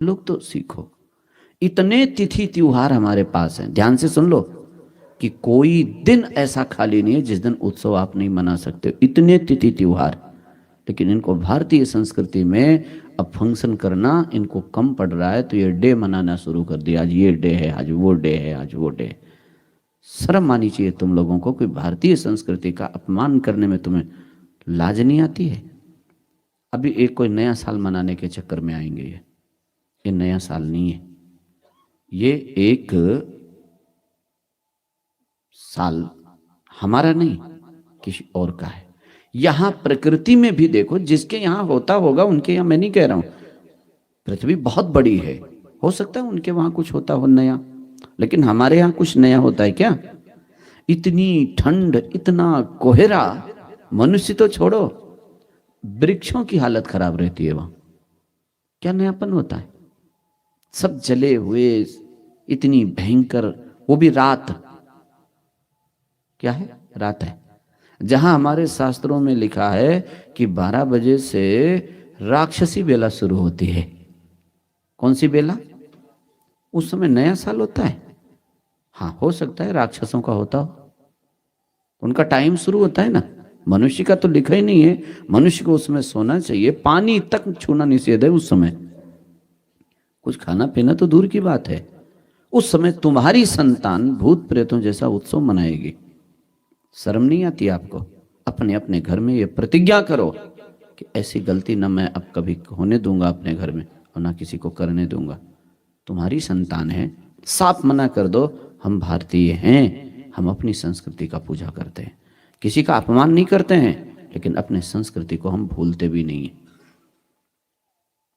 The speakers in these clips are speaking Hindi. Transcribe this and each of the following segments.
लोग तो सीखो। इतने तिथि त्योहार हमारे पास हैं, ध्यान से सुन लो, कि कोई दिन ऐसा खाली नहीं है जिस दिन उत्सव आप नहीं मना सकते। इतने तिथि त्योहार, लेकिन इनको भारतीय संस्कृति में अब फंक्शन करना इनको कम पड़ रहा है, तो ये डे मनाना शुरू कर दिया। आज ये डे है, आज वो डे है, आज वो डे है। शर्म आनी चाहिए तुम लोगों को, कोई भारतीय संस्कृति का अपमान करने में तुम्हें लाज नहीं आती है। अभी एक कोई नया साल मनाने के चक्कर में आएंगे। ये नया साल नहीं है, ये एक साल हमारा नहीं, किसी और का है। यहां प्रकृति में भी देखो, जिसके यहां होता होगा उनके यहां, मैं नहीं कह रहा हूं, पृथ्वी बहुत बड़ी है, हो सकता है उनके वहां कुछ होता हो नया, लेकिन हमारे यहां कुछ नया होता है क्या? इतनी ठंड, इतना कोहरा, मनुष्य तो छोड़ो, वृक्षों की हालत खराब रहती है वहां। क्या नयापन होता है? सब जले हुए, इतनी भयंकर, वो भी रात। क्या है? रात है। जहां हमारे शास्त्रों में लिखा है कि 12 बजे से राक्षसी बेला शुरू होती है। कौन सी बेला? उस समय नया साल होता है। हाँ, हो सकता है राक्षसों का होता हो, उनका टाइम शुरू होता है ना। मनुष्य का तो लिखा ही नहीं है। मनुष्य को उसमें सोना चाहिए, पानी तक छूना निषेध है उस समय। कुछ खाना पीना तो दूर की बात है। उस समय तुम्हारी संतान भूत प्रेतों जैसा उत्सव मनाएगी। शर्म नहीं आती आपको? अपने अपने घर में ये प्रतिज्ञा करो कि ऐसी गलती ना मैं अब कभी होने दूंगा अपने घर में, और ना किसी को करने दूंगा। तुम्हारी संतान है, साफ मना कर दो, हम भारतीय हैं, हम अपनी संस्कृति का पूजा करते हैं, किसी का अपमान नहीं करते हैं, लेकिन अपने संस्कृति को हम भूलते भी नहीं है।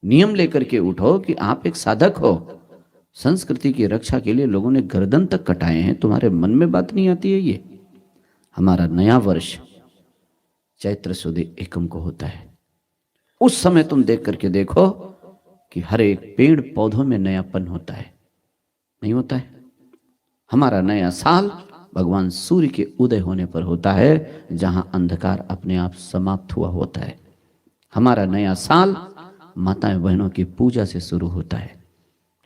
नियम लेकर के उठो कि आप एक साधक हो। संस्कृति की रक्षा के लिए लोगों ने गर्दन तक कटाए हैं, तुम्हारे मन में बात नहीं आती है? ये हमारा नया वर्ष चैत्र सुदी एकम को होता है। उस समय तुम देख करके देखो कि हर एक पेड़ पौधों में नयापन होता है। नहीं होता है? हमारा नया साल भगवान सूर्य के उदय होने पर होता है, जहां अंधकार अपने आप समाप्त हुआ होता है। हमारा नया साल माताएं बहनों की पूजा से शुरू होता है।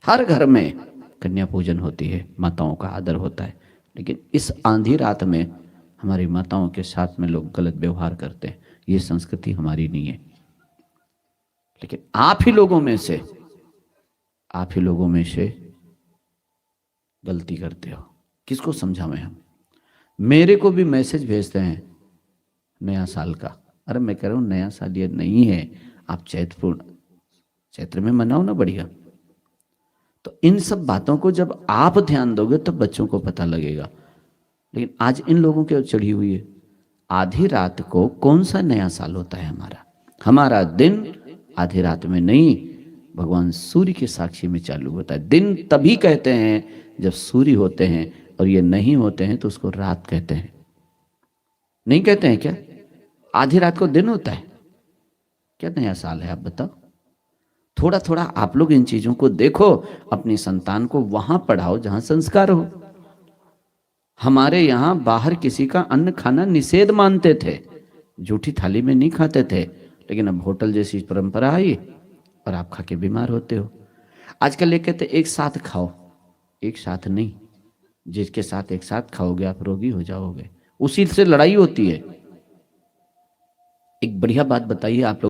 हर घर में कन्या पूजन होती है, माताओं का आदर होता है। लेकिन इस आंधी रात में हमारी माताओं के साथ में लोग गलत व्यवहार करते हैं। ये संस्कृति हमारी नहीं है। लेकिन आप ही लोगों में से गलती करते हो। किसको समझावें हम? मेरे को भी मैसेज भेजते हैं नया साल का। अरे मैं कह रहा हूं नया साल ये नहीं है, आप चैत्र में मनाओ ना, बढ़िया। तो इन सब बातों को जब आप ध्यान दोगे तब बच्चों को पता लगेगा। लेकिन आज इन लोगों के चढ़ी हुई है। आधी रात को कौन सा नया साल होता है? हमारा दिन आधी रात में नहीं, भगवान सूर्य के साक्षी में चालू होता है। दिन तभी कहते हैं जब सूर्य होते हैं, और ये नहीं होते हैं तो उसको रात कहते हैं। नहीं कहते हैं क्या? आधी रात को दिन होता है। क्या नया साल है? आप बताओ। थोड़ा थोड़ा आप लोग इन चीजों को देखो, अपनी संतान को वहां पढ़ाओ जहां संस्कार हो। हमारे यहां बाहर किसी का अन्न खाना निषेध मानते थे, जूठी थाली में नहीं खाते थे, लेकिन अब होटल जैसी परंपरा आई और आप खा के बीमार होते हो। आजकल ये कहते एक साथ खाओ। एक साथ नहीं, जिसके साथ एक साथ खाओगे आप रोगी हो जाओगे। उसी से लड़ाई होती है। एक बढ़िया बात बताइए आप लोग।